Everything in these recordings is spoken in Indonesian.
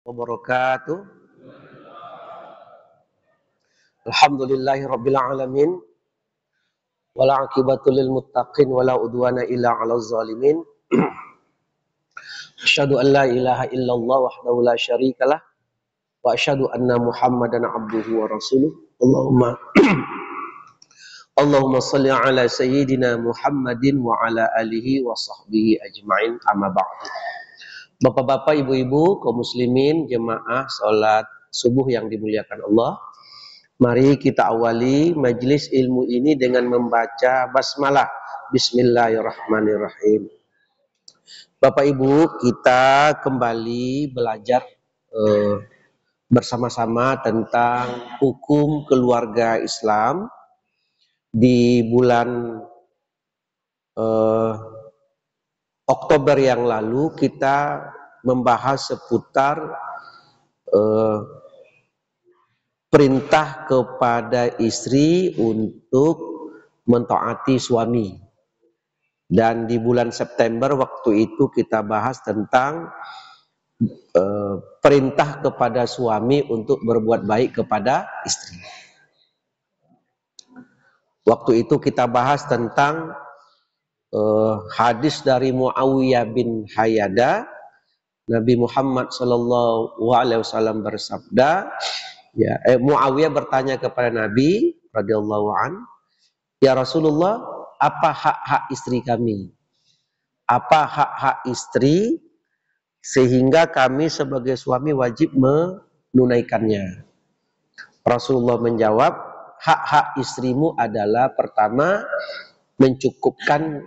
Wabarakatuh. Alhamdulillahi rabbil alamin. Wala aqibatu lil muttaqin wala udwana illa 'alal zalimin. Asyhadu an la ilaha illallah wahdahu la syarikalah wa asyhadu anna Muhammadan abduhu wa rasuluh. Allahumma shalli ala sayyidina Muhammadin wa ala alihi wa sahbihi ajmain, amma ba'du. Bapak-bapak, ibu-ibu, kaum muslimin, jemaah salat subuh yang dimuliakan Allah. Mari kita awali majelis ilmu ini dengan membaca basmalah. Bismillahirrahmanirrahim. Bapak Ibu, kita kembali belajar bersama-sama tentang hukum keluarga Islam. Di bulan Oktober yang lalu kita membahas seputar perintah kepada istri untuk mentaati suami. Dan di bulan September waktu itu kita bahas tentang perintah kepada suami untuk berbuat baik kepada istri. Waktu itu kita bahas tentang hadis dari Muawiyah bin Hayyada. Nabi Muhammad SAW bersabda, Muawiyah bertanya kepada Nabi radhiyallahu an, ya Rasulullah, apa hak-hak istri kami? Apa hak-hak istri sehingga kami sebagai suami wajib menunaikannya? Rasulullah menjawab, hak-hak istrimu adalah pertama, mencukupkan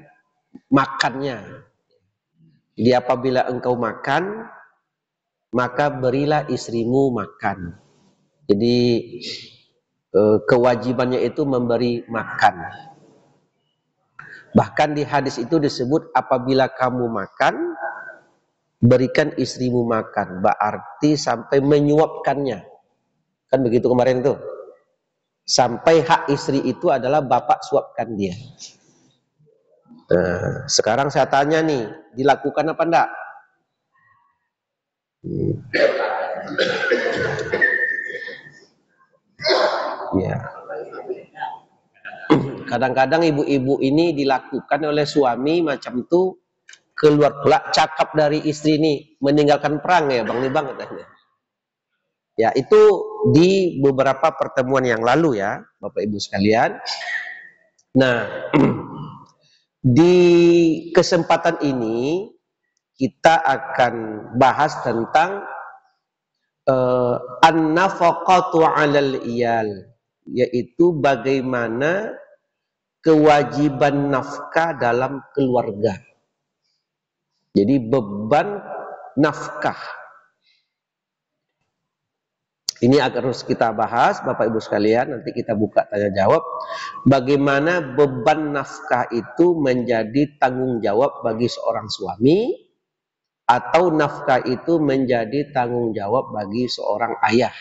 makannya. Jadi apabila engkau makan, maka berilah istrimu makan. Jadi kewajibannya itu memberi makan. Bahkan di hadis itu disebut apabila kamu makan, berikan istrimu makan. Berarti sampai menyuapkannya. Kan begitu kemarin tuh. Sampai hak istri itu adalah bapak suapkan dia. Nah, sekarang saya tanya nih, dilakukan apa enggak? Ya. Kadang-kadang ibu-ibu ini dilakukan oleh suami macam itu, keluar pula cakap dari istri ini, meninggalkan perang ya Bang Libang katanya. Ya, itu di beberapa pertemuan yang lalu ya Bapak Ibu sekalian. Nah, di kesempatan ini kita akan bahas tentang an-nafaqatu 'alal iyal, yaitu bagaimana kewajiban nafkah dalam keluarga. Jadi beban nafkah. Ini harus kita bahas Bapak Ibu sekalian, nanti kita buka tanya jawab. Bagaimana beban nafkah itu menjadi tanggung jawab bagi seorang suami, atau nafkah itu menjadi tanggung jawab bagi seorang ayah.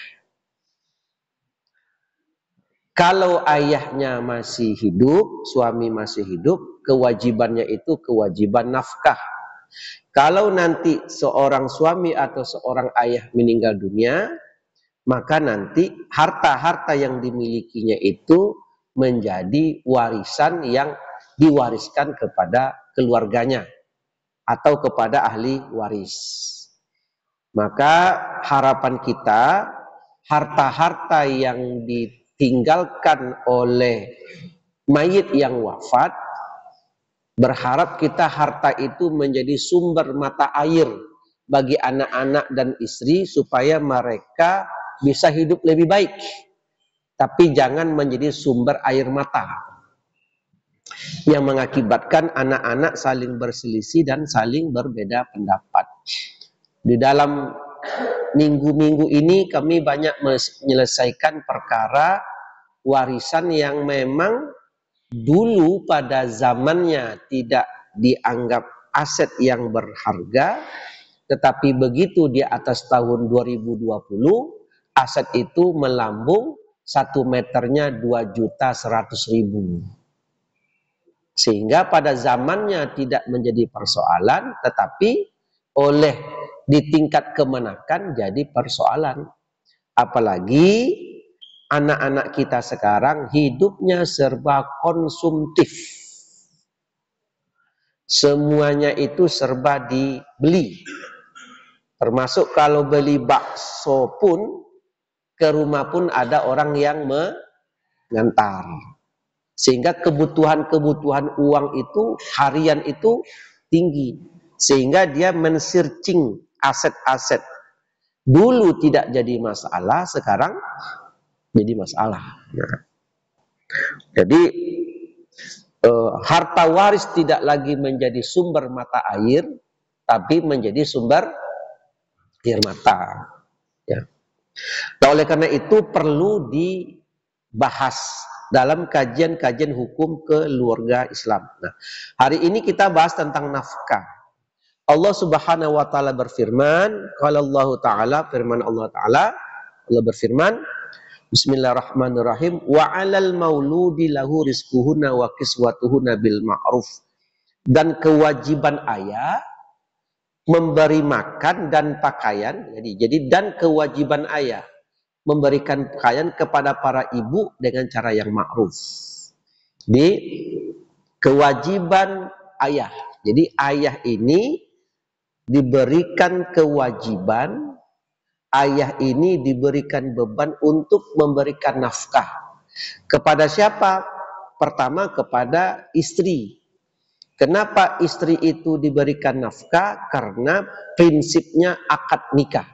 Kalau ayahnya masih hidup, suami masih hidup, kewajibannya itu kewajiban nafkah. Kalau nanti seorang suami atau seorang ayah meninggal dunia, maka nanti harta-harta yang dimilikinya itu menjadi warisan yang diwariskan kepada keluarganya atau kepada ahli waris. Maka harapan kita, harta-harta yang ditinggalkan oleh mayit yang wafat, berharap kita harta itu menjadi sumber mata air bagi anak-anak dan istri supaya mereka bisa hidup lebih baik. Tapi jangan menjadi sumber air mata yang mengakibatkan anak-anak saling berselisih dan saling berbeda pendapat. Di dalam minggu-minggu ini kami banyak menyelesaikan perkara warisan yang memang dulu pada zamannya tidak dianggap aset yang berharga, tetapi begitu di atas tahun 2020 aset itu melambung, 1 meternya 2.100.000. Sehingga pada zamannya tidak menjadi persoalan, tetapi oleh di tingkat kemenakan jadi persoalan. Apalagi anak-anak kita sekarang hidupnya serba konsumtif. Semuanya itu serba dibeli. Termasuk kalau beli bakso pun, ke rumah pun ada orang yang mengantar. Sehingga kebutuhan-kebutuhan uang itu harian itu tinggi. Sehingga dia men-searching aset-aset. Dulu tidak jadi masalah, sekarang jadi masalah. Nah, jadi harta waris tidak lagi menjadi sumber mata air, tapi menjadi sumber air mata. Ya. Nah, oleh karena itu perlu dibahas dalam kajian-kajian hukum keluarga Islam. Nah, hari ini kita bahas tentang nafkah. Allah Subhanahu wa taala berfirman, qala Allah taala, firman Allah taala, Allah berfirman, bismillahirrahmanirrahim, wa 'alal mauludi lahu rizquhunna wa kiswatuhunna bil ma'ruf. Dan kewajiban ayah memberi makan dan pakaian, jadi dan kewajiban ayah memberikan pakaian kepada para ibu dengan cara yang ma'ruf. Di kewajiban ayah. Jadi ayah ini diberikan kewajiban, ayah ini diberikan beban untuk memberikan nafkah. Kepada siapa? Pertama kepada istri. Kenapa istri itu diberikan nafkah? Karena prinsipnya akad nikah.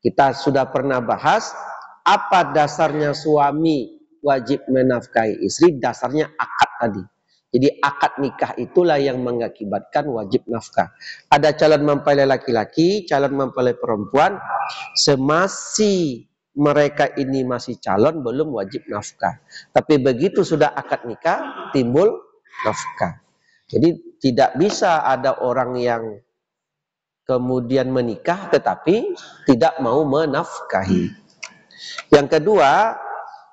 Kita sudah pernah bahas apa dasarnya suami wajib menafkahi istri, dasarnya akad tadi. Jadi akad nikah itulah yang mengakibatkan wajib nafkah. Ada calon mempelai laki-laki, calon mempelai perempuan, semasi mereka ini masih calon belum wajib nafkah. Tapi begitu sudah akad nikah timbul nafkah. Jadi tidak bisa ada orang yang kemudian menikah tetapi tidak mau menafkahi. Yang kedua,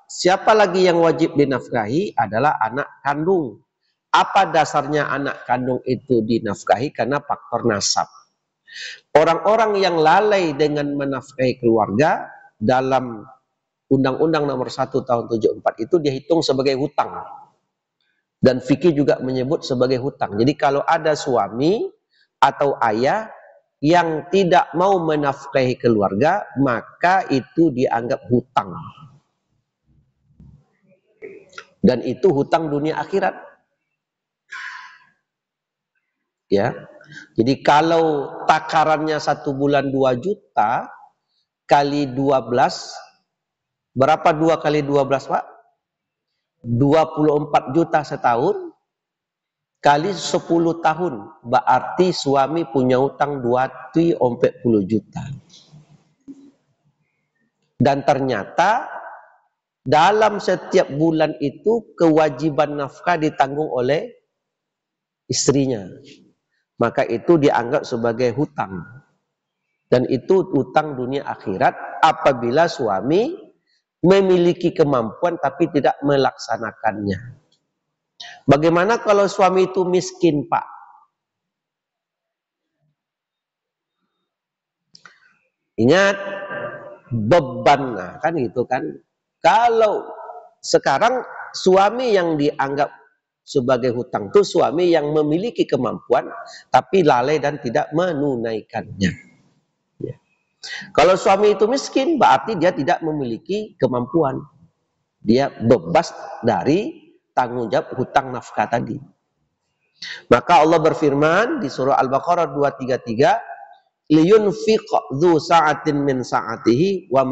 siapa lagi yang wajib dinafkahi adalah anak kandung. Apa dasarnya anak kandung itu dinafkahi? Karena faktor nasab. Orang-orang yang lalai dengan menafkahi keluarga dalam Undang-Undang Nomor 1 Tahun 74 itu dihitung sebagai hutang. Dan fikih juga menyebut sebagai hutang. Jadi kalau ada suami atau ayah yang tidak mau menafkahi keluarga, maka itu dianggap hutang. Dan itu hutang dunia akhirat. Ya, jadi kalau takarannya 1 bulan 2 juta kali 12, berapa 2 kali 12 Pak? 24 juta setahun kali 10 tahun, berarti suami punya utang 240 juta. Dan ternyata dalam setiap bulan itu kewajiban nafkah ditanggung oleh istrinya. Maka itu dianggap sebagai hutang. Dan itu hutang dunia akhirat apabila suami memiliki kemampuan tapi tidak melaksanakannya. Bagaimana kalau suami itu miskin, Pak? Ingat, beban, nah, kan gitu kan. Kalau sekarang suami yang dianggap sebagai hutang itu suami yang memiliki kemampuan tapi lalai dan tidak menunaikannya. Ya. Kalau suami itu miskin berarti dia tidak memiliki kemampuan. Dia bebas dari tanggung jawab hutang nafkah tadi. Maka Allah berfirman di surah Al-Baqarah 233, liyunfiq dzu sa'atin min sa'atihi wa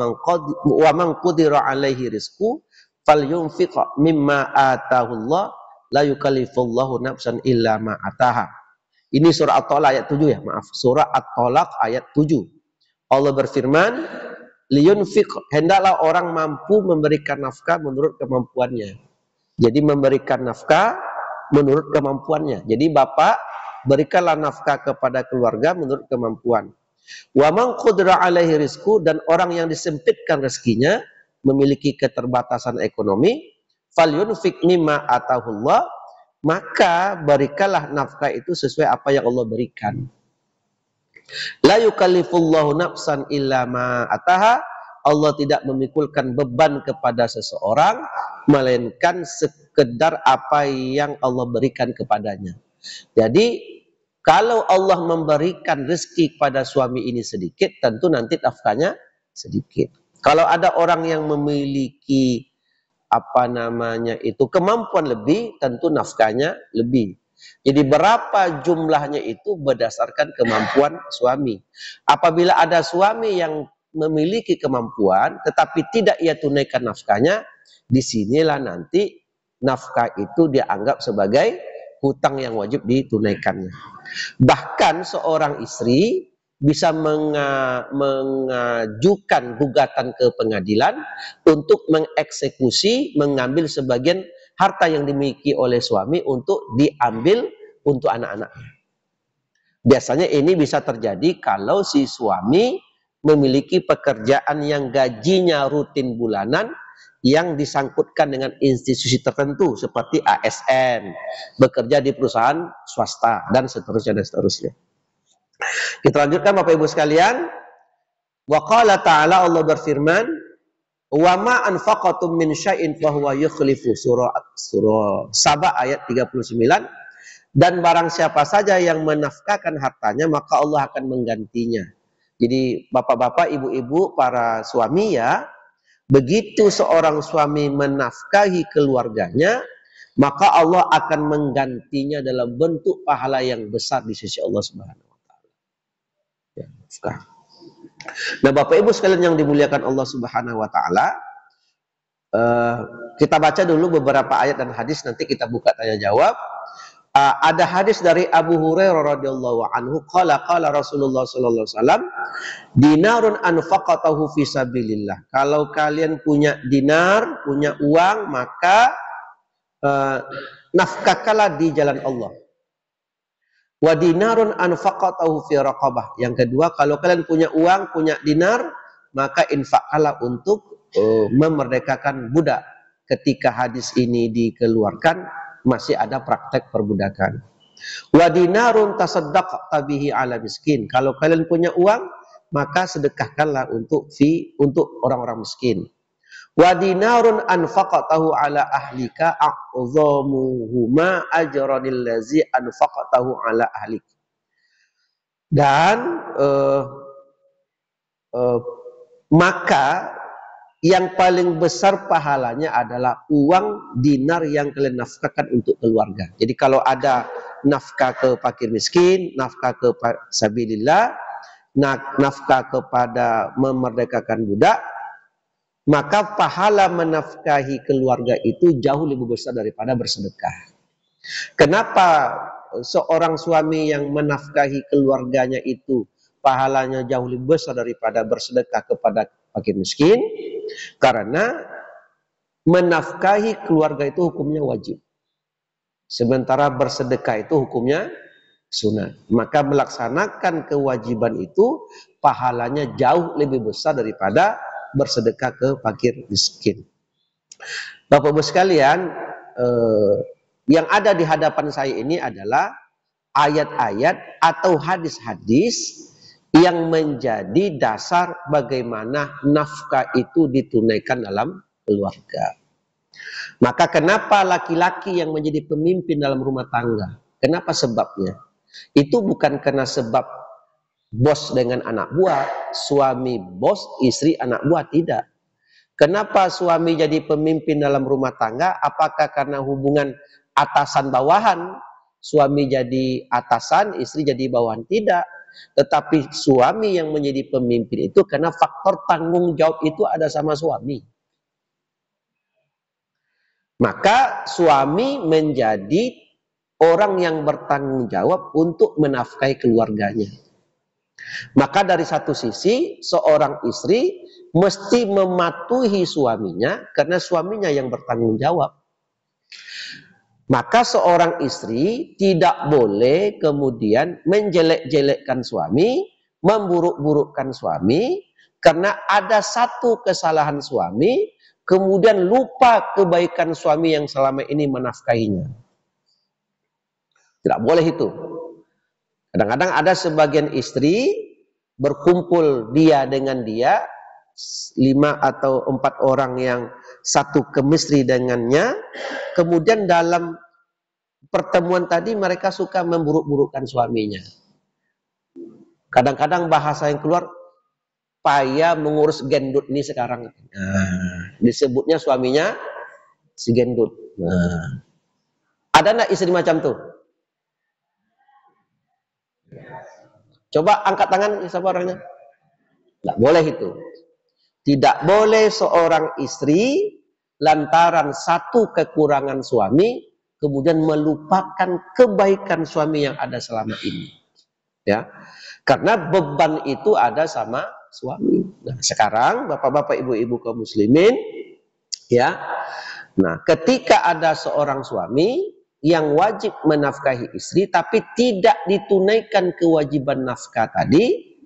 man qudira alaihi rizqu falyunfiq mimma atahullah la yukallifullahu nafsan illa ma ataha. Ini surah At-Tolaq ayat 7 ya, maaf. Surah At-Tolaq ayat 7. Allah berfirman, liyunfiq, hendaklah orang mampu memberikan nafkah menurut kemampuannya. Jadi memberikan nafkah menurut kemampuannya. Jadi bapak berikanlah nafkah kepada keluarga menurut kemampuan. Wa man qudira alaihi rizqu, dan orang yang disempitkan rezekinya, memiliki keterbatasan ekonomi, falyunfiq mimma atahullah, maka berikanlah nafkah itu sesuai apa yang Allah berikan. La yukallifullahu nafsan illa ma ataha. Allah tidak memikulkan beban kepada seseorang melainkan sekedar apa yang Allah berikan kepadanya. Jadi kalau Allah memberikan rezeki kepada suami ini sedikit, tentu nanti nafkahnya sedikit. Kalau ada orang yang memiliki kemampuan lebih, tentu nafkahnya lebih. Jadi berapa jumlahnya itu berdasarkan kemampuan suami. Apabila ada suami yang memiliki kemampuan tetapi tidak ia tunaikan nafkahnya, disinilah nanti nafkah itu dianggap sebagai hutang yang wajib ditunaikannya. Bahkan seorang istri bisa mengajukan gugatan ke pengadilan untuk mengeksekusi, mengambil sebagian harta yang dimiliki oleh suami untuk diambil untuk anak-anaknya. Biasanya ini bisa terjadi kalau si suami memiliki pekerjaan yang gajinya rutin bulanan yang disangkutkan dengan institusi tertentu seperti ASN, bekerja di perusahaan swasta, dan seterusnya dan seterusnya. Kita lanjutkan Bapak Ibu sekalian. Wa qala ta'ala, Allah berfirman, wa ma anfaqatum min syai'in fahuwa yukhlifu, surah Saba ayat 39. Dan barang siapa saja yang menafkahkan hartanya, maka Allah akan menggantinya. Jadi bapak-bapak, ibu-ibu, para suami ya, begitu seorang suami menafkahi keluarganya, maka Allah akan menggantinya dalam bentuk pahala yang besar di sisi Allah Subhanahu wa taala. Ya, nafkah. Nah, Bapak Ibu sekalian yang dimuliakan Allah Subhanahu wa taala, kita baca dulu beberapa ayat dan hadis, nanti kita buka tanya jawab. Ada hadis dari Abu Hurairah radhiyallahu anhu, qala Rasulullah sallallahu alaihi wasallam, dinarun anfaqatahu fi sabilillah. Kalau kalian punya dinar, punya uang, maka nafkahkanlah di jalan Allah. Wa dinarun anfaqatahu fi raqabah. Yang kedua, kalau kalian punya uang, punya dinar, maka infakkanlah untuk memerdekakan budak. Ketika hadis ini dikeluarkan, masih ada praktek perbudakan. Wa dinarun tasaddaqta bihi ala miskin. Kalau kalian punya uang, maka sedekahkanlah untuk orang-orang miskin. Wa dinarun anfaqatahu ala ahlika a'dhamuhuma ajranil ladzi anfaqatahu ala ahlik. Dan maka yang paling besar pahalanya adalah uang dinar yang kalian nafkahkan untuk keluarga. Jadi kalau ada nafkah ke fakir miskin, nafkah ke sabilillah, nafkah kepada memerdekakan budak, maka pahala menafkahi keluarga itu jauh lebih besar daripada bersedekah. Kenapa seorang suami yang menafkahi keluarganya itu pahalanya jauh lebih besar daripada bersedekah kepada fakir miskin? Karena menafkahi keluarga itu hukumnya wajib, sementara bersedekah itu hukumnya sunat. Maka melaksanakan kewajiban itu pahalanya jauh lebih besar daripada bersedekah ke fakir miskin. Bapak Ibu sekalian, yang ada di hadapan saya ini adalah ayat-ayat atau hadis-hadis yang menjadi dasar bagaimana nafkah itu ditunaikan dalam keluarga. Maka kenapa laki-laki yang menjadi pemimpin dalam rumah tangga? Kenapa sebabnya? Itu bukan karena sebab bos dengan anak buah, suami bos, istri anak buah, tidak. Kenapa suami jadi pemimpin dalam rumah tangga? Apakah karena hubungan atasan bawahan? Suami jadi atasan, istri jadi bawahan? Tidak. Tetapi suami yang menjadi pemimpin itu karena faktor tanggung jawab itu ada sama suami. Maka suami menjadi orang yang bertanggung jawab untuk menafkahi keluarganya. Maka dari satu sisi, seorang istri mesti mematuhi suaminya karena suaminya yang bertanggung jawab. Maka seorang istri tidak boleh kemudian menjelek-jelekkan suami, memburuk-burukkan suami, karena ada satu kesalahan suami, kemudian lupa kebaikan suami yang selama ini menafkahinya. Tidak boleh itu. Kadang-kadang ada sebagian istri berkumpul dia dengan dia, 5 atau 4 orang yang satu chemistry dengannya, kemudian dalam pertemuan tadi mereka suka memburuk-burukkan suaminya. Kadang-kadang bahasa yang keluar, payah mengurus gendut ini sekarang. Disebutnya suaminya si gendut. Ada enggak istri macam tuh? Coba angkat tangan siapa orangnya? Tidak boleh itu. Tidak boleh seorang istri lantaran satu kekurangan suami kemudian melupakan kebaikan suami yang ada selama ini. Ya. Karena beban itu ada sama suami. Nah, sekarang Bapak-bapak, Ibu-ibu kaum muslimin, ya. Nah, ketika ada seorang suami yang wajib menafkahi istri tapi tidak ditunaikan kewajiban nafkah tadi,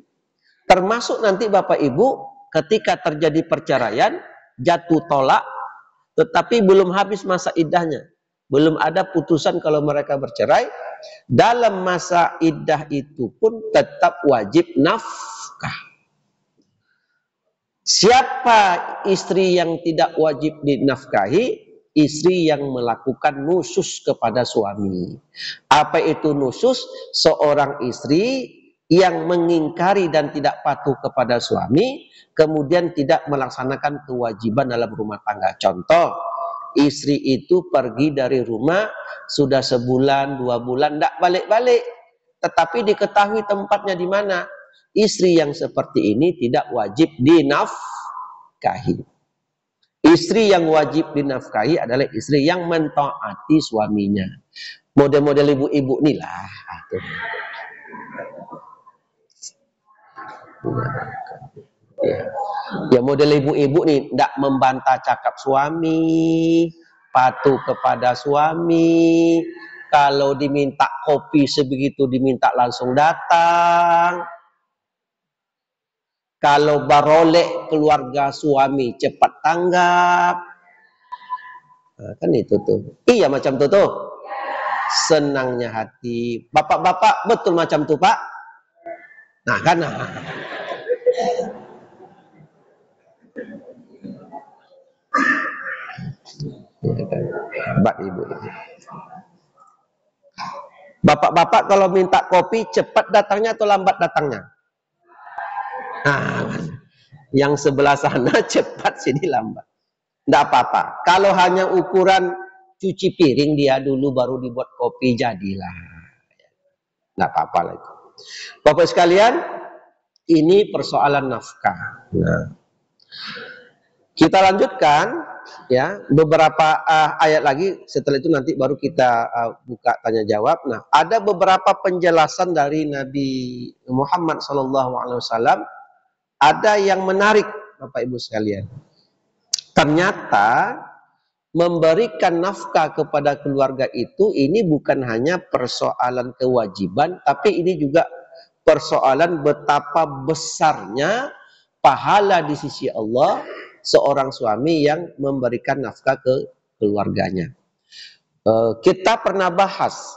termasuk nanti Bapak Ibu ketika terjadi perceraian, jatuh tolak, tetapi belum habis masa iddahnya, belum ada putusan kalau mereka bercerai, dalam masa iddah itu pun tetap wajib nafkah. Siapa istri yang tidak wajib dinafkahi? Istri yang melakukan nusyuz kepada suami. Apa itu nusyuz? Seorang istri yang mengingkari dan tidak patuh kepada suami, kemudian tidak melaksanakan kewajiban dalam rumah tangga. Contoh, istri itu pergi dari rumah sudah sebulan, 2 bulan, tidak balik-balik, tetapi diketahui tempatnya di mana. Istri yang seperti ini tidak wajib dinafkahi. Istri yang wajib dinafkahi adalah istri yang mentaati suaminya. Model-model ibu-ibu inilah. Ya, model ibu-ibu nih tidak membantah cakap suami, patuh kepada suami. Kalau diminta kopi sebegitu diminta langsung datang. Kalau barolek keluarga suami cepat tanggap. Nah, kan itu tuh. Iya macam tuh. Senangnya hati. Bapak-bapak betul macam tuh, Pak. Nah, kan. Hebat ibu. Bapak-bapak kalau minta kopi cepat datangnya atau lambat datangnya? Nah, yang sebelah sana cepat, sini lambat. Tidak apa-apa. Kalau hanya ukuran cuci piring dia dulu baru dibuat kopi, jadilah. Tidak apa-apa lagi. Bapak sekalian, ini persoalan nafkah. Nah, kita lanjutkan ya beberapa ayat lagi. Setelah itu nanti baru kita buka tanya jawab. Nah, ada beberapa penjelasan dari Nabi Muhammad SAW. Ada yang menarik, Bapak Ibu sekalian. Ternyata memberikan nafkah kepada keluarga itu ini bukan hanya persoalan kewajiban, tapi ini juga persoalan betapa besarnya pahala di sisi Allah seorang suami yang memberikan nafkah ke keluarganya. Kita pernah bahas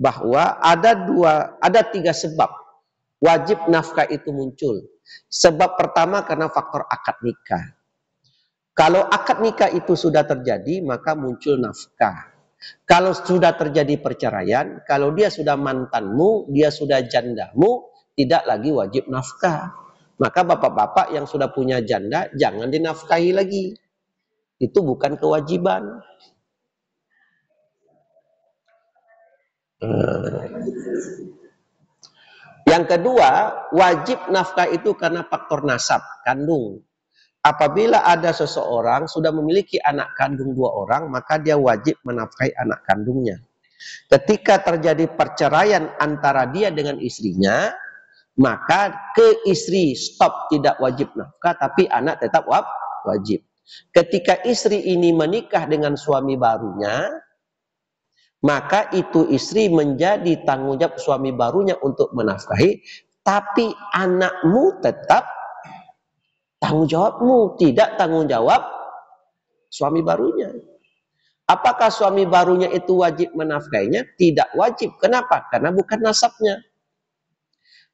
bahwa ada 3 sebab wajib nafkah itu muncul. Sebab pertama karena faktor akad nikah. Kalau akad nikah itu sudah terjadi, maka muncul nafkah. Kalau sudah terjadi perceraian, kalau dia sudah mantanmu, dia sudah jandamu, tidak lagi wajib nafkah. Maka bapak-bapak yang sudah punya janda, jangan dinafkahi lagi. Itu bukan kewajiban. Yang kedua, wajib nafkah itu karena faktor nasab, kandung. Apabila ada seseorang sudah memiliki anak kandung 2 orang, maka dia wajib menafkahi anak kandungnya. Ketika terjadi perceraian antara dia dengan istrinya, maka ke istri stop tidak wajib nafkah, tapi anak tetap wajib. Ketika istri ini menikah dengan suami barunya, maka itu istri menjadi tanggung jawab suami barunya untuk menafkahi, tapi anakmu tetap tanggung jawabmu, tidak tanggung jawab suami barunya. Apakah suami barunya itu wajib menafkahinya? Tidak wajib. Kenapa? Karena bukan nasabnya.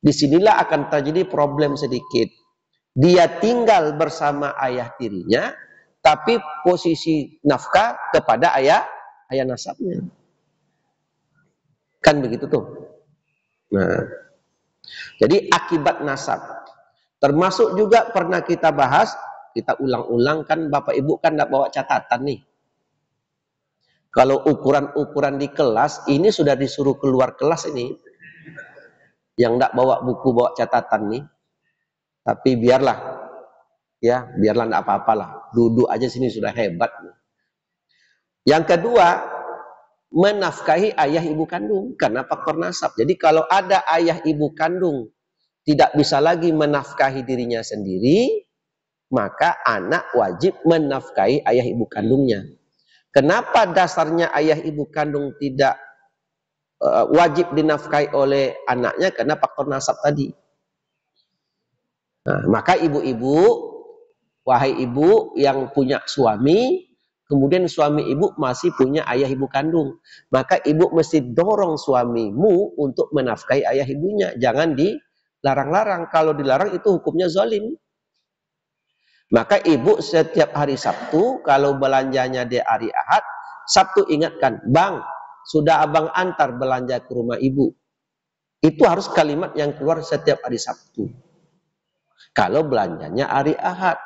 Disinilah akan terjadi problem sedikit. Dia tinggal bersama ayah tirinya, tapi posisi nafkah kepada ayah nasabnya. Kan begitu tuh. Nah, jadi akibat nasab. Termasuk juga pernah kita bahas, kita ulang-ulang kan Bapak Ibu kan tidak bawa catatan nih. Kalau ukuran-ukuran di kelas, ini sudah disuruh keluar kelas ini. Yang tidak bawa buku, bawa catatan nih. Tapi biarlah, ya biarlah tidak apa-apalah. Duduk aja sini sudah hebat. Yang kedua, menafkahi ayah ibu kandung karena faktor nasab. Jadi kalau ada ayah ibu kandung tidak bisa lagi menafkahi dirinya sendiri, maka anak wajib menafkahi ayah ibu kandungnya. Kenapa dasarnya ayah ibu kandung tidak wajib dinafkahi oleh anaknya? Karena faktor nasab tadi. Nah, maka ibu-ibu, wahai ibu yang punya suami, kemudian suami ibu masih punya ayah ibu kandung, maka ibu mesti dorong suamimu untuk menafkahi ayah ibunya. Jangan dilarang-larang. Kalau dilarang itu hukumnya zalim. Maka ibu setiap hari Sabtu, kalau belanjanya di hari Ahad, Sabtu ingatkan, Bang, sudah abang antar belanja ke rumah ibu. Itu harus kalimat yang keluar setiap hari Sabtu. Kalau belanjanya hari Ahad.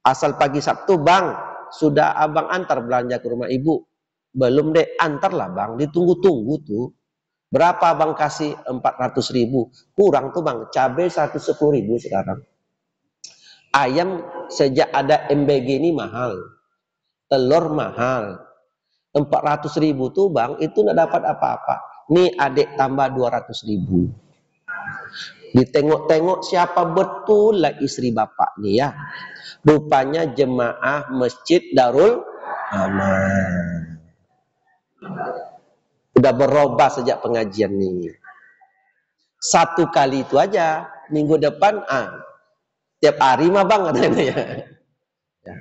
Asal pagi Sabtu, Bang, sudah abang antar belanja ke rumah ibu. Belum deh, antarlah Bang, ditunggu-tunggu tuh. Berapa abang kasih? 400.000. Kurang tuh Bang, cabai 110.000 sekarang. Ayam sejak ada MBG ini mahal, telur mahal, 400.000 tuh Bang, itu nggak dapat apa-apa. Nih adik tambah 200.000. Ditengok-tengok siapa betul lah istri bapak nih ya. Rupanya jemaah Masjid Darul Aman. Udah berubah sejak pengajian nih. Satu kali itu aja, minggu depan tiap hari mah Bang katanya ya.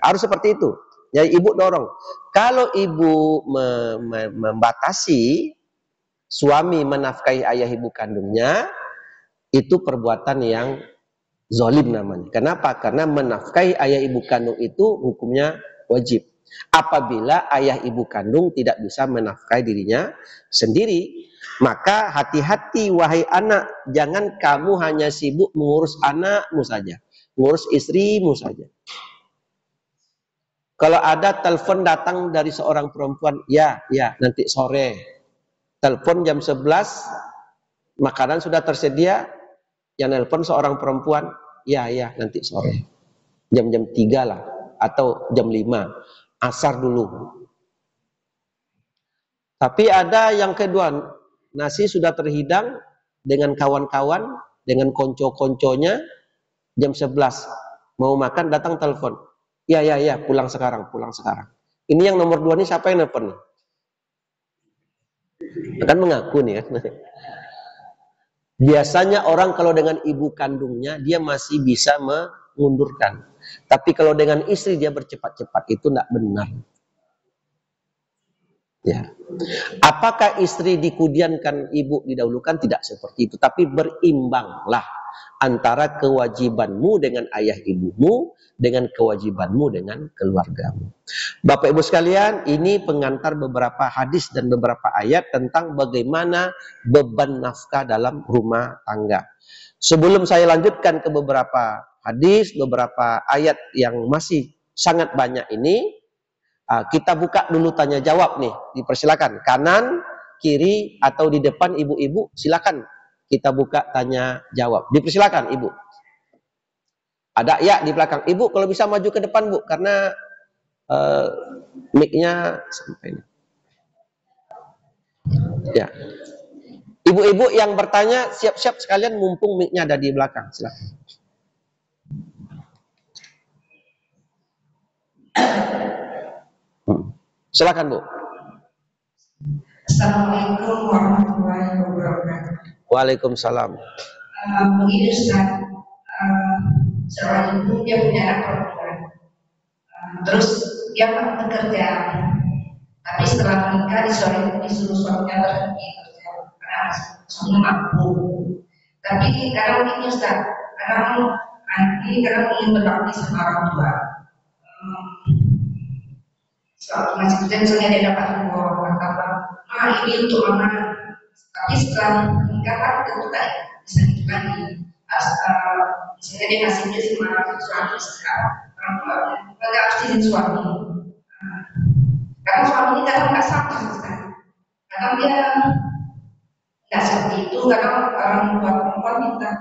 Harus seperti itu. Jadi ibu dorong. Kalau ibu membatasi suami menafkahi ayah ibu kandungnya, itu perbuatan yang zalim namanya. Kenapa? Karena menafkahi ayah ibu kandung itu hukumnya wajib. Apabila ayah ibu kandung tidak bisa menafkahi dirinya sendiri, maka hati-hati wahai anak, jangan kamu hanya sibuk mengurus anakmu saja, mengurus istrimu saja. Kalau ada telepon datang dari seorang perempuan, ya nanti sore. Telepon jam 11, makanan sudah tersedia, yang telepon seorang perempuan, ya nanti sore. Jam-jam 3 lah, atau jam 5, asar dulu. Tapi ada yang kedua, nasi sudah terhidang dengan kawan-kawan, dengan konco-konconya, jam 11, mau makan, datang telepon. Ya, pulang sekarang. Ini yang nomor 2 nih siapa yang nelfon? Akan mengaku nih kan. Biasanya orang kalau dengan ibu kandungnya dia masih bisa mengundurkan. Tapi kalau dengan istri dia bercepat-cepat, itu tidak benar. Ya. Apakah istri dikudiankan, ibu didahulukan? Tidak seperti itu. Tapi berimbanglah antara kewajibanmu dengan ayah ibumu dengan kewajibanmu dengan keluargamu. Bapak Ibu sekalian, ini pengantar beberapa hadis dan beberapa ayat tentang bagaimana beban nafkah dalam rumah tangga. Sebelum saya lanjutkan ke beberapa hadis, beberapa ayat yang masih sangat banyak ini, kita buka dulu tanya jawab nih, dipersilakan. Kanan, kiri, atau di depan ibu-ibu, silakan. Kita buka tanya jawab. Dipersilakan ibu. Ada ya di belakang. Ibu kalau bisa maju ke depan Bu, karena mic-nya sampai ini. Ya. Ibu-ibu yang bertanya siap-siap sekalian mumpung mic-nya ada di belakang. Silakan. Silakan Bu. Assalamualaikum warahmatullahi wabarakatuh. Waalaikumsalam. Begini Ustaz, seorang ibu dia punya anak perempuan, terus dia bekerja, tapi setelah menikah disuruh suaminya berhenti kerja karena suaminya mampu. Tapi kadang begini Ustaz, kadang ini kadang ingin berbakti sama orang tua. Suatu masih kerja misalnya dia dapat uang apa, ini untuk mama. Tapi setelah menikah kan tentu tak bisa gitu lagi. Misalnya dia kasih dia sama suami sekarang orang tua, nggak harus izin suami. Karena suami ini kadang nggak sama Ustaz. Kadang dia nggak seperti itu, kadang orang tua perempuan minta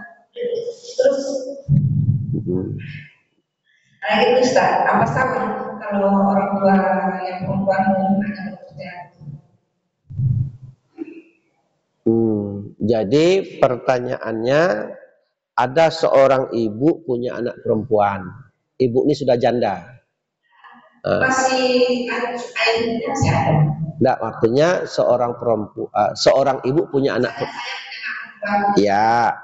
terus. Nah itu Ustaz, apa salah kalau orang tua yang perempuan mau akan bekerja? Jadi pertanyaannya, ada seorang ibu punya anak perempuan. Ibu ini sudah janda. Masih ayahnya masih ada. Enggak, artinya seorang perempuan, seorang ibu punya anak perempuan. Ya,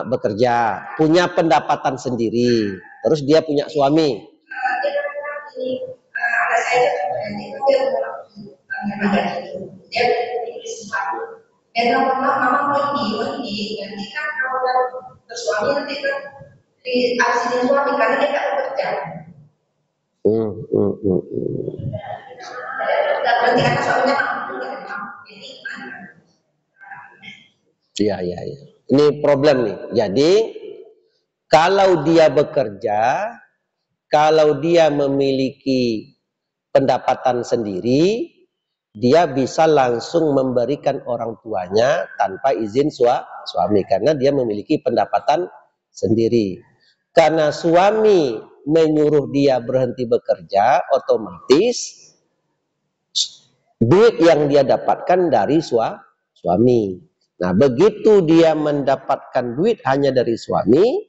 bekerja, punya pendapatan sendiri. Terus dia punya suami. Anak saya dia sesuatu. Dan mama pergi, nanti kan kalau bersuami nanti kan di aslinya suami karena dia tak bekerja. Berarti karena suaminya mampu kan? Iya. Ini problem nih. Jadi kalau dia bekerja, kalau dia memiliki pendapatan sendiri, dia bisa langsung memberikan orang tuanya tanpa izin suami karena dia memiliki pendapatan sendiri. Karena suami menyuruh dia berhenti bekerja, otomatis duit yang dia dapatkan dari suami. Nah, begitu dia mendapatkan duit hanya dari suami,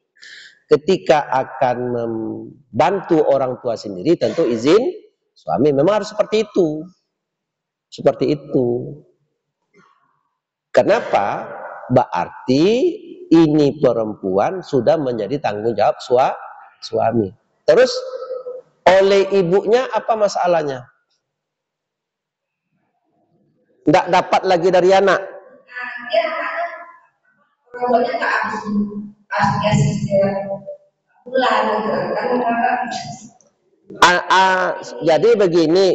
ketika akan membantu orang tua sendiri tentu izin suami. Memang harus seperti itu. Seperti itu. Kenapa? Berarti ini perempuan sudah menjadi tanggung jawab suami. Terus oleh ibunya apa masalahnya? Tidak dapat lagi dari anak. Pokoknya tak habis bulan jadi begini,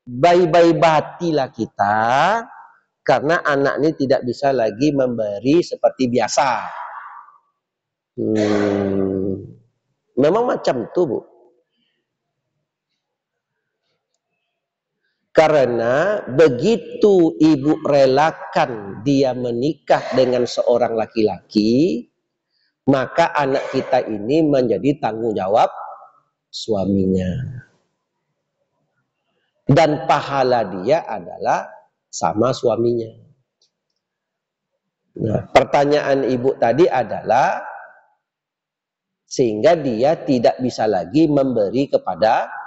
baik-baik batilah kita, karena anak ini tidak bisa lagi memberi seperti biasa. Memang macam itu, Bu. Karena begitu ibu relakan dia menikah dengan seorang laki-laki, maka anak kita ini menjadi tanggung jawab suaminya. Dan pahala dia adalah sama suaminya. Nah, pertanyaan ibu tadi adalah sehingga dia tidak bisa lagi memberi kepada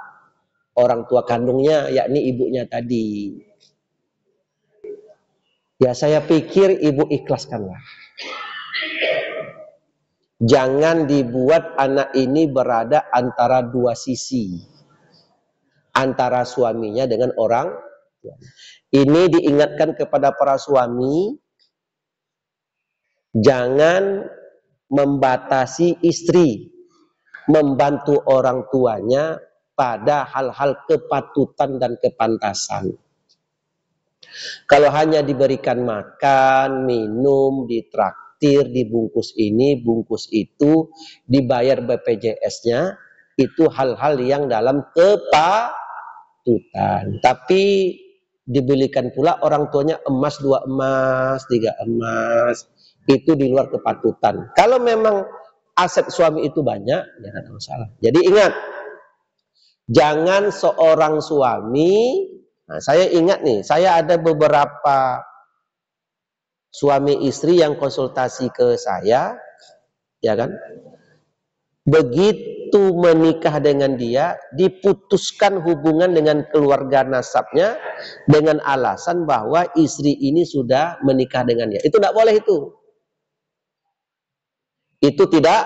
orang tua kandungnya, yakni ibunya tadi. Ya, saya pikir ibu ikhlaskanlah. Jangan dibuat anak ini berada antara dua sisi. Antara suaminya dengan orang tua. Ini diingatkan kepada para suami, jangan membatasi istri membantu orang tuanya pada hal-hal kepatutan dan kepantasan. Kalau hanya diberikan makan, minum, ditraktir, dibungkus ini, bungkus itu, dibayar BPJS-nya, itu hal-hal yang dalam kepatutan. Tapi dibelikan pula orang tuanya emas, 2 emas, 3 emas, itu di luar kepatutan. Kalau memang aset suami itu banyak, ya tidak ada masalah. Jadi ingat, jangan seorang suami, nah saya ingat nih, saya ada beberapa suami istri yang konsultasi ke saya, ya kan? Begitu menikah dengan dia, diputuskan hubungan dengan keluarga nasabnya dengan alasan bahwa istri ini sudah menikah dengan dia. Itu tidak boleh itu. Itu tidak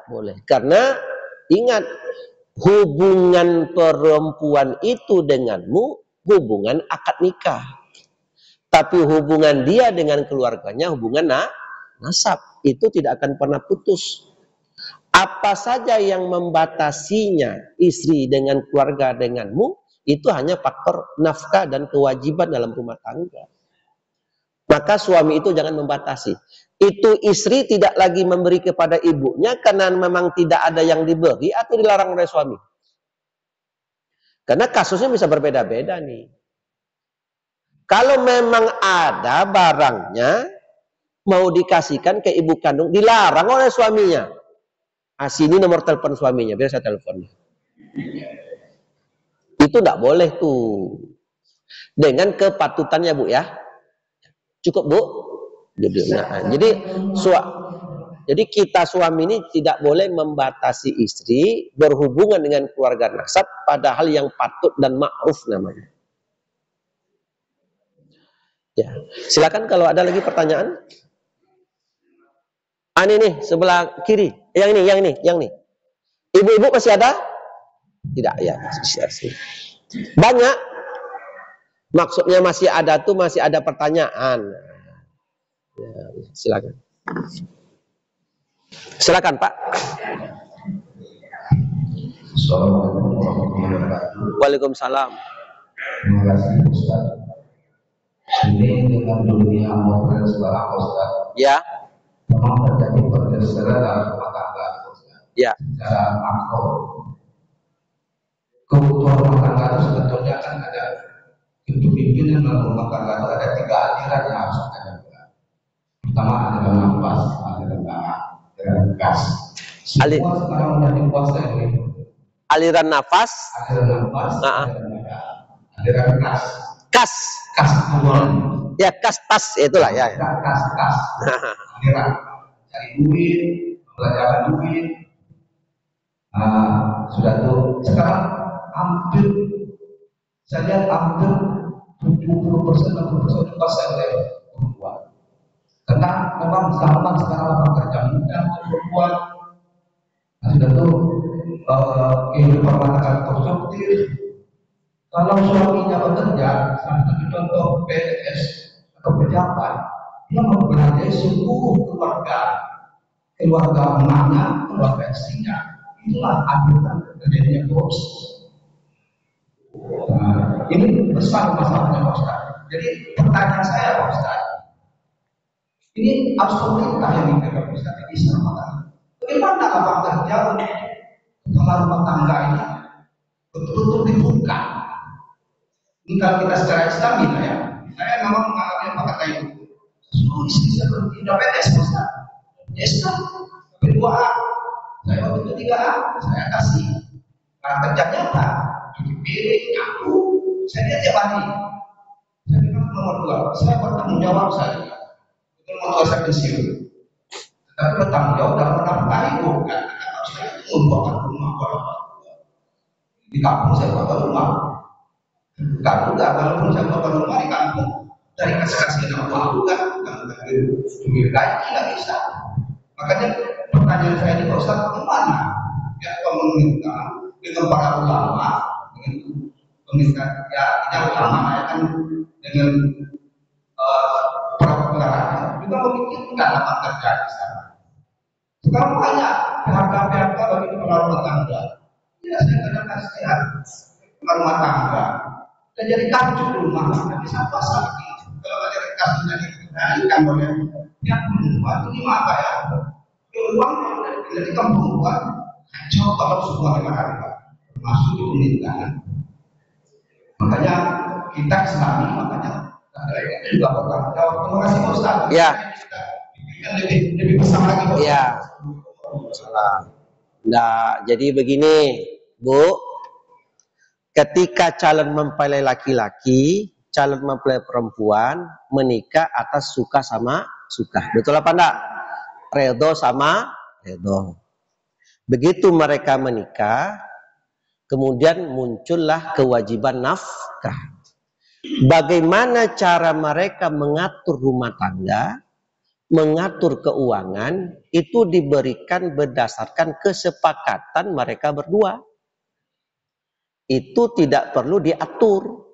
boleh. Karena ingat, hubungan perempuan itu denganmu hubungan akad nikah. Tapi hubungan dia dengan keluarganya hubungan nasab. Itu tidak akan pernah putus. Apa saja yang membatasinya istri dengan keluarga denganmu, itu hanya faktor nafkah dan kewajiban dalam rumah tangga. Maka suami itu jangan membatasi. Itu istri tidak lagi memberi kepada ibunya karena memang tidak ada yang diberi atau dilarang oleh suami. Karena kasusnya bisa berbeda-beda nih. Kalau memang ada barangnya mau dikasihkan ke ibu kandung, dilarang oleh suaminya. Sini nomor telepon suaminya, biar saya telepon. Itu tidak boleh tuh. Dengan kepatutannya Bu ya. Cukup Bu? Nah, jadi kita suami ini tidak boleh membatasi istri berhubungan dengan keluarga nasab padahal yang patut dan ma'ruf namanya. Ya, silakan kalau ada lagi pertanyaan. Ini nih sebelah kiri, yang ini. Ibu-ibu masih ada? Tidak, ya masih. Banyak. Maksudnya masih ada tuh masih ada pertanyaan. Ya, silakan. Silakan Pak. Assalamualaikum warahmatullahi wabarakatuh. Waalaikumsalam. Terima kasih Ustaz. Ini dengan dunia modern sekarang Ustaz. Ya. Memang terjadi pergeseran dalam rumah tangga Ustaz. Ya. Secara makro. Kebutuhan rumah tangga itu sebetulnya kan ada pimpinan dalam rumah tangga itu ada 3 aliran yang harus kita jaga. Pertama aliran nafas, aliran tangan, aliran gas. Semua sekarang sudah dikuasai oleh aliran nafas, aliran gas. Kas keluar. Ya, kas tas itulah ya. Kas. Aliran cari duit, belajar duit. Sudah tuh sekarang hampir saya lihat hampir 70% 60% dikuasai oleh perempuan. Karena memang zaman sekarang pekerja muda perempuan. Sudah tuh kehidupan masyarakat konstruktif. Kalau suaminya bekerja, seperti contoh PNS atau pejabat, dia memperhatikan seluruh keluarga emaknya, keluarga istrinya. Itulah akibat terjadinya korupsi. Ini besar masalahnya Pak Ustaz. Jadi pertanyaan saya Pak Ustaz, ini harus pemerintah yang menjaga Ustaz ini sama. Bagaimana Bapak kerja untuk rumah tangga ini betul-betul dibuka? Ini kalau kita secara Islami ya, saya memang mengalami apa kata ibu. Seluruh istri saya tidak PNS Ustaz. Islam kedua saya waktu itu 3A, saya kasih. Kerjanya apa? Cuci piring, nyapu. Saya lihat tiap hari. Saya bilang nomor 2, saya bertanggung jawab saya. Itu nomor 2 saya pensiun. Tapi bertanggung jawab dalam menafkahi bukan. Saya membuatkan rumah orang. Di kampung saya buat rumah. Kalau enggak, walaupun saya buat rumah di kampung, dari kasih nama juga, kalau duit lagi nggak bisa. Makanya pertanyaan saya ini Pak Ustaz, bagaimana ya pemerintah dengan para ulama, dengan pemerintah ya tidak ulama ya kan dengan para pengarang juga memikirkan apa terjadi di sana. Sekarang banyak PHK bagi kepala rumah tangga. Ya saya kadang kasihan kepala rumah tangga. Dan jadi kacau rumah, tapi siapa lagi kalau ada kasusnya dikendalikan oleh pihak perempuan ini apa ya? Uang dari kampung buat kacau kalau semua negara termasuk di pemerintahan. Makanya kita Islami, makanya kita juga bertanggung jawab. Terima kasih Pak Ustaz. Ya. Lebih besar lagi Pak Ustaz. Ya. Salah. Nah, jadi begini, Bu. Ketika calon mempelai laki-laki, calon mempelai perempuan menikah atas suka sama suka. Betul apa enggak? Redho sama redho. Begitu mereka menikah, kemudian muncullah kewajiban nafkah. Bagaimana cara mereka mengatur rumah tangga, mengatur keuangan, itu diberikan berdasarkan kesepakatan mereka berdua. Itu tidak perlu diatur.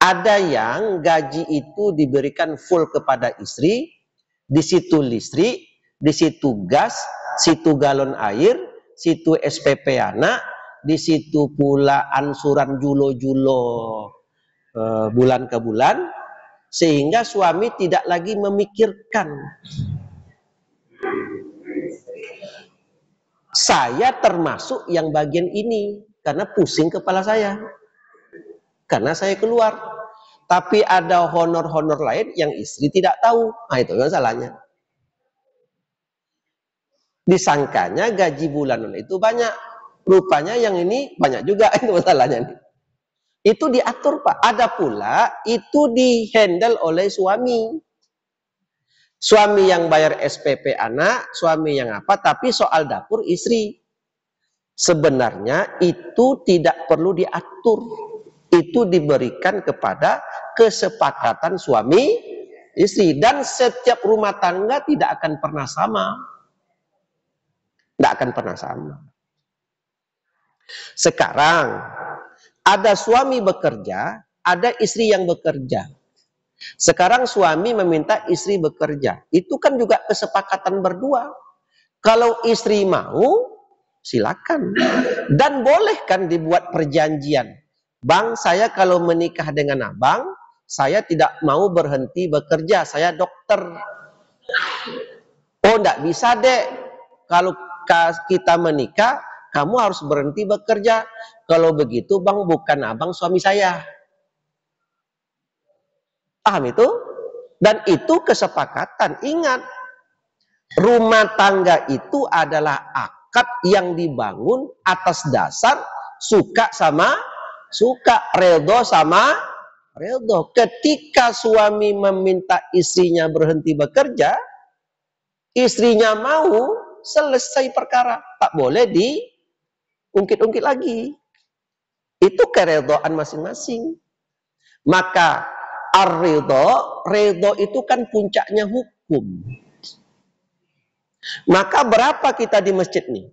Ada yang gaji itu diberikan full kepada istri, Di situ listrik, di situ gas, situ galon air, situ SPP anak, di situ pula ansuran julo-julo bulan ke bulan, sehingga suami tidak lagi memikirkan. Saya termasuk yang bagian ini karena pusing kepala saya, karena saya keluar. Tapi ada honor-honor lain yang istri tidak tahu. Nah, itu masalahnya. Disangkanya gaji bulanan itu banyak, rupanya yang ini banyak juga. Itu masalahnya. Itu diatur, Pak. Ada pula itu dihandle oleh suami. Suami yang bayar SPP anak, suami yang apa, tapi soal dapur istri. Sebenarnya itu tidak perlu diatur. Itu diberikan kepada kesepakatan suami istri. Dan setiap rumah tangga tidak akan pernah sama. Tidak akan pernah sama. Sekarang, ada suami bekerja, ada istri yang bekerja. Sekarang suami meminta istri bekerja. Itu kan juga kesepakatan berdua. Kalau istri mau, silakan. Dan boleh kan dibuat perjanjian. Bang, saya kalau menikah dengan abang, saya tidak mau berhenti bekerja. Saya dokter. Oh, enggak bisa, Dek. Kalau kita menikah, kamu harus berhenti bekerja. Kalau begitu, Bang, bukan abang suami saya. Paham itu? Dan itu kesepakatan. Ingat, rumah tangga itu adalah akad yang dibangun atas dasar suka sama suka, redho sama redho. Ketika suami meminta istrinya berhenti bekerja, istrinya mau, selesai perkara. Tak boleh diungkit-ungkit lagi. Itu keredoan masing-masing. Maka ridho itu kan puncaknya hukum. Maka berapa kita di masjid nih?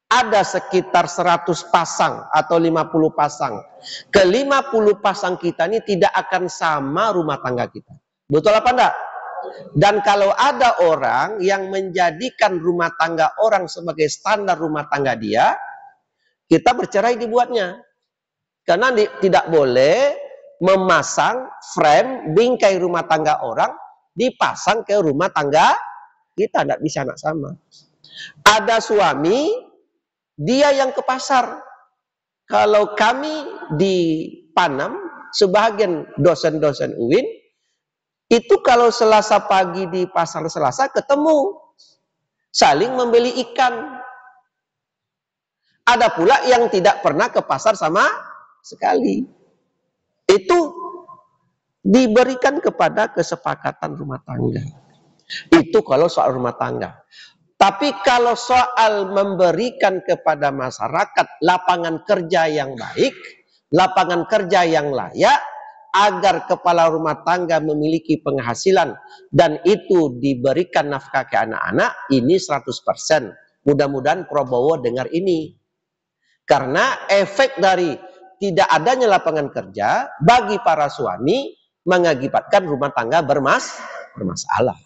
Ada sekitar 100 pasang atau 50 pasang. Ke 50 pasang kita ini tidak akan sama rumah tangga kita. Betul apa enggak? Dan kalau ada orang yang menjadikan rumah tangga orang sebagai standar rumah tangga dia, kita bercerai dibuatnya. Karena tidak boleh memasang frame bingkai rumah tangga orang dipasang ke rumah tangga kita, tidak bisa anak sama. Ada suami, dia yang ke pasar. Kalau kami di Panam, sebagian dosen-dosen UIN, itu kalau Selasa pagi di pasar Selasa ketemu, saling membeli ikan. Ada pula yang tidak pernah ke pasar sama sekali. Itu diberikan kepada kesepakatan rumah tangga. Itu kalau soal rumah tangga. Tapi kalau soal memberikan kepada masyarakat lapangan kerja yang baik, lapangan kerja yang layak, agar kepala rumah tangga memiliki penghasilan dan itu diberikan nafkah ke anak-anak, ini 100%. Mudah-mudahan Prabowo dengar ini. Karena efek dari tidak adanya lapangan kerja bagi para suami mengakibatkan rumah tangga bermasalah.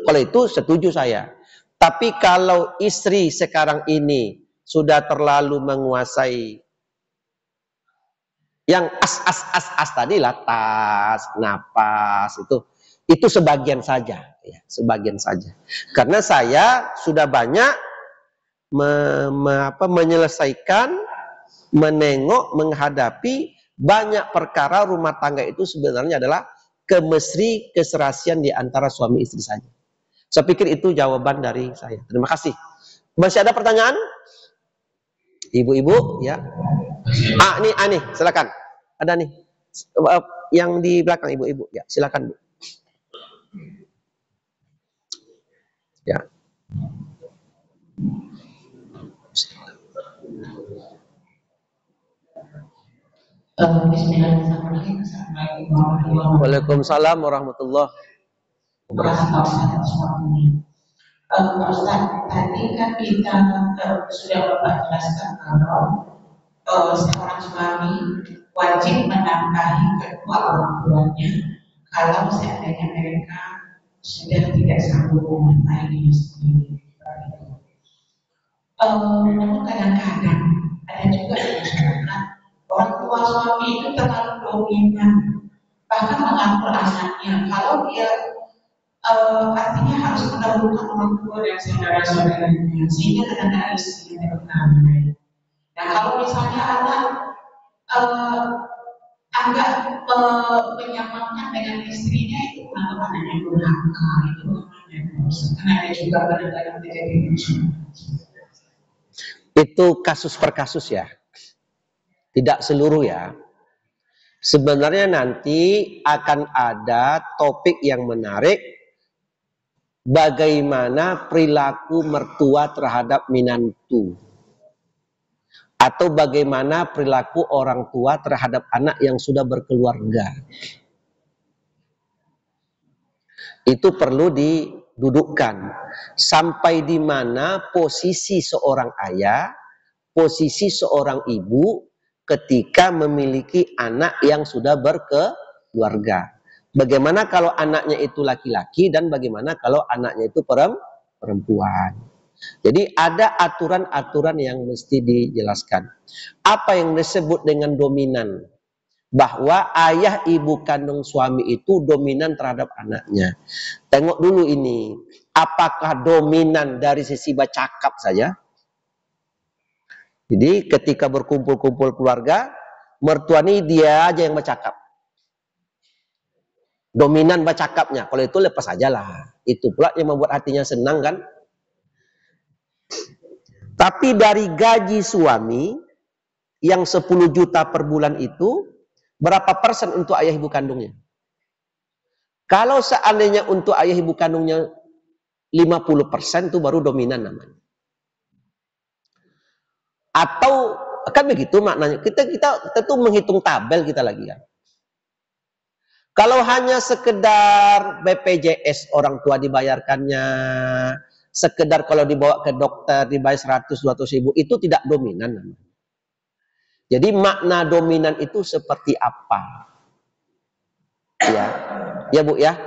Kalau itu setuju saya. Tapi kalau istri sekarang ini sudah terlalu menguasai yang as tadi lah, tas, napas, itu sebagian saja, ya, sebagian saja. Karena saya sudah banyak menyelesaikan, menengok, menghadapi banyak perkara rumah tangga itu sebenarnya adalah kemesri, keserasian di antara suami istri saja. Saya pikir itu jawaban dari saya. Terima kasih. Masih ada pertanyaan? Ibu-ibu, ya. Nih, silakan. Ada nih. Yang di belakang ibu-ibu, ya, silakan, Bu. Ya. Bismillahirrahmanirrahim. Waalaikumsalam warahmatullahi wabarakatuh. Pak Ustaz, tadi kan kita sudah Bapak jelaskan kalau seorang suami wajib menafkahi kedua orang tuanya kalau seandainya mereka sudah tidak sanggup menafkahi istri. Namun kadang-kadang ada juga di masyarakat orang tua suami itu terlalu dominan, bahkan mengatur anaknya. Kalau dia artinya harus mendahulukan orang tua dan saudara-saudaranya, sehingga kadang-kadang istrinya berdamai. Nah, kalau misalnya anak agak menyamankan dengan istrinya, itu menganggap anaknya durhaka, itu namanya dosa. Karena ada juga kadang-kadang terjadi lucu. Itu kasus per kasus ya, tidak seluruh ya. Sebenarnya nanti akan ada topik yang menarik, bagaimana perilaku mertua terhadap minantu, atau bagaimana perilaku orang tua terhadap anak yang sudah berkeluarga. Itu perlu didudukkan sampai di mana posisi seorang ayah, posisi seorang ibu ketika memiliki anak yang sudah berkeluarga. Bagaimana kalau anaknya itu laki-laki dan bagaimana kalau anaknya itu perempuan. Jadi ada aturan-aturan yang mesti dijelaskan. Apa yang disebut dengan dominan? Bahwa ayah ibu kandung suami itu dominan terhadap anaknya. Tengok dulu ini, apakah dominan dari sisi bercakap saja? Jadi ketika berkumpul-kumpul keluarga, mertua ini dia aja yang bercakap. Dominan bercakapnya, kalau itu lepas aja lah. Itu pula yang membuat hatinya senang kan? Tapi dari gaji suami yang 10 juta per bulan itu, berapa persen untuk ayah ibu kandungnya? Kalau seandainya untuk ayah ibu kandungnya 50% itu baru dominan namanya. Atau kan begitu maknanya. Kita tuh menghitung tabel kita lagi kan. Kalau hanya sekedar BPJS orang tua dibayarkannya, sekedar kalau dibawa ke dokter dibayar 100-200 ribu, itu tidak dominan namanya. Jadi makna dominan itu seperti apa? Ya Bu ya.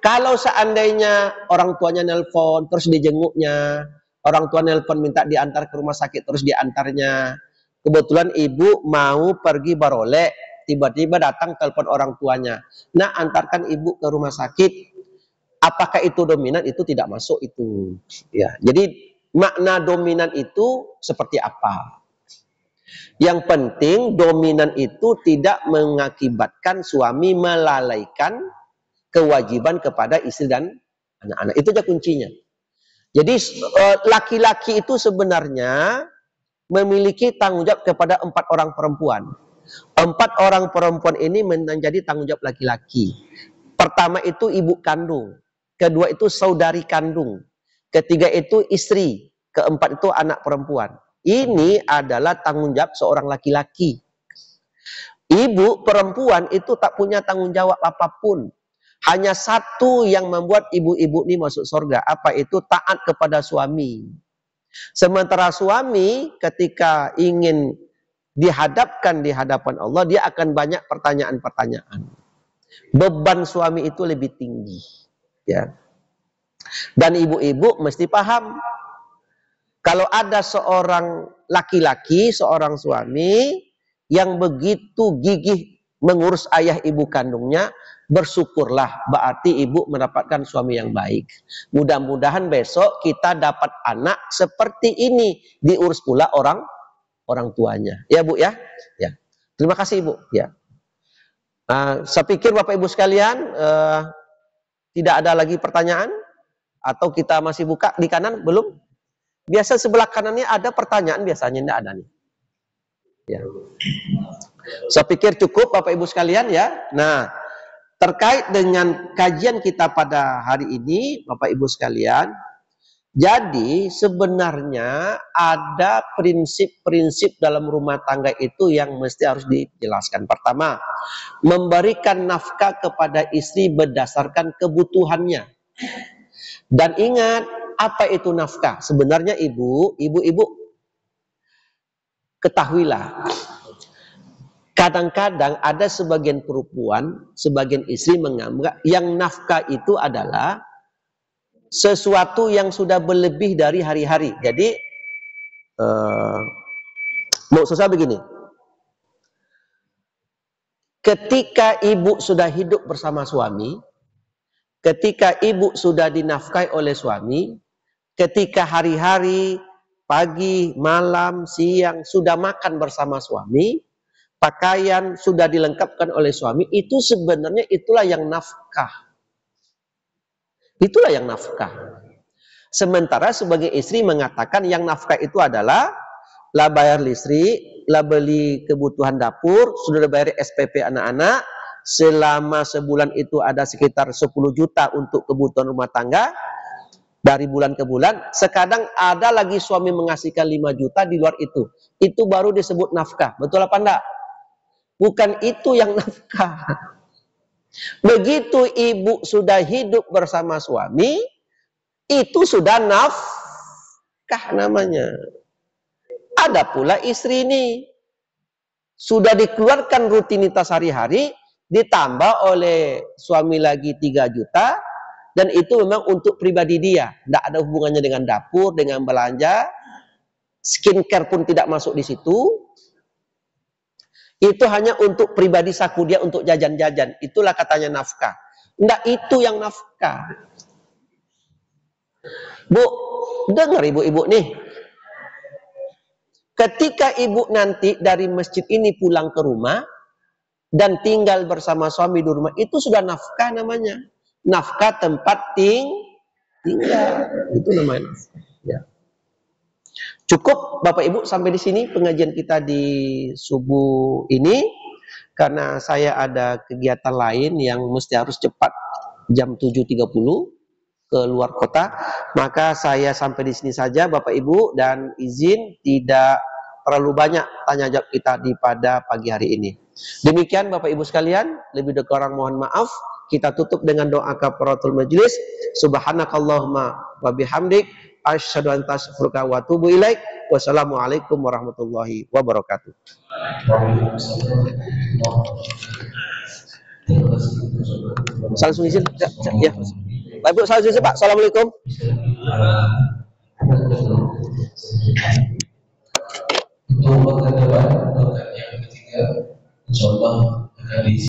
Kalau seandainya orang tuanya nelpon terus dijenguknya, orang tua nelpon minta diantar ke rumah sakit terus diantarnya. Kebetulan ibu mau pergi barolek, tiba-tiba datang telepon orang tuanya. Nah, antarkan ibu ke rumah sakit. Apakah itu dominan? Itu tidak masuk itu. Ya, jadi makna dominan itu seperti apa? Yang penting dominan itu tidak mengakibatkan suami melalaikan kewajiban kepada istri dan anak-anak. Itu aja kuncinya. Jadi laki-laki itu sebenarnya memiliki tanggung jawab kepada 4 orang perempuan. 4 orang perempuan ini menjadi tanggung jawab laki-laki. Pertama itu ibu kandung. Kedua itu saudari kandung. Ketiga itu istri. Keempat itu anak perempuan. Ini adalah tanggung jawab seorang laki-laki. Ibu perempuan itu tak punya tanggung jawab apapun. Hanya satu yang membuat ibu-ibu ini masuk surga. Apa itu? Taat kepada suami. Sementara suami ketika ingin dihadapkan di hadapan Allah, dia akan banyak pertanyaan-pertanyaan. Beban suami itu lebih tinggi. Ya. Dan ibu-ibu mesti paham. Kalau ada seorang laki-laki, seorang suami yang begitu gigih mengurus ayah ibu kandungnya, bersyukurlah, berarti ibu mendapatkan suami yang baik. Mudah-mudahan besok kita dapat anak seperti ini, diurus pula orang tuanya. Ya Bu ya. Ya. Terima kasih Ibu. Ya. Saya pikir Bapak Ibu sekalian tidak ada lagi pertanyaan, atau kita masih buka di kanan belum? Biasa sebelah kanannya ada pertanyaan, biasanya tidak ada nih. Ya. Saya pikir cukup Bapak Ibu sekalian ya. Nah, terkait dengan kajian kita pada hari ini Bapak Ibu sekalian, jadi sebenarnya ada prinsip-prinsip dalam rumah tangga itu yang mesti harus dijelaskan. Pertama, memberikan nafkah kepada istri berdasarkan kebutuhannya. Dan ingat, apa itu nafkah? Sebenarnya ibu ketahuilah, kadang-kadang ada sebagian perempuan, sebagian istri menganggap yang nafkah itu adalah sesuatu yang sudah berlebih dari hari-hari. Jadi maksud saya begini, ketika ibu sudah hidup bersama suami, ketika ibu sudah dinafkahi oleh suami, ketika hari-hari, pagi, malam, siang sudah makan bersama suami, pakaian sudah dilengkapkan oleh suami, itu sebenarnya itulah yang nafkah. Itulah yang nafkah. Sementara sebagai istri mengatakan yang nafkah itu adalah lah bayar listrik, lah beli kebutuhan dapur, sudah bayar SPP anak-anak, selama sebulan itu ada sekitar 10 juta untuk kebutuhan rumah tangga, dari bulan ke bulan, sekadang ada lagi suami mengasihkan 5 juta di luar itu baru disebut nafkah. Betul apa enggak? Bukan itu yang nafkah. Begitu ibu sudah hidup bersama suami, itu sudah nafkah namanya. Ada pula istri ini, sudah dikeluarkan rutinitas hari-hari, ditambah oleh suami lagi 3 juta, dan itu memang untuk pribadi dia. Tidak ada hubungannya dengan dapur, dengan belanja, skincare pun tidak masuk di situ. Itu hanya untuk pribadi saku dia untuk jajan-jajan. Itulah katanya nafkah. Tidak itu yang nafkah. Bu, dengar ibu-ibu nih. Ketika ibu nanti dari masjid ini pulang ke rumah dan tinggal bersama suami di rumah, itu sudah nafkah namanya. Nafkah tempat tinggal. Itu namanya nafkah. Ya. Cukup Bapak Ibu sampai di sini pengajian kita di subuh ini, karena saya ada kegiatan lain yang mesti harus cepat jam 7.30 ke luar kota, maka saya sampai di sini saja Bapak Ibu, dan izin tidak terlalu banyak tanya jawab kita pada pagi hari ini. Demikian Bapak Ibu sekalian, lebih kurang mohon maaf. Kita tutup dengan doa kafaratul majlis. Subhanakallahumma wa bihamdik, asyhadu an la ilaha illa anta wa atubu ilaik. Wassalamualaikum warahmatullahi wabarakatuh. Langsung izin ya. Bapak Ibu, salam izin Pak. Assalamualaikum. Untuk yang ketiga, insyaallah akan diisi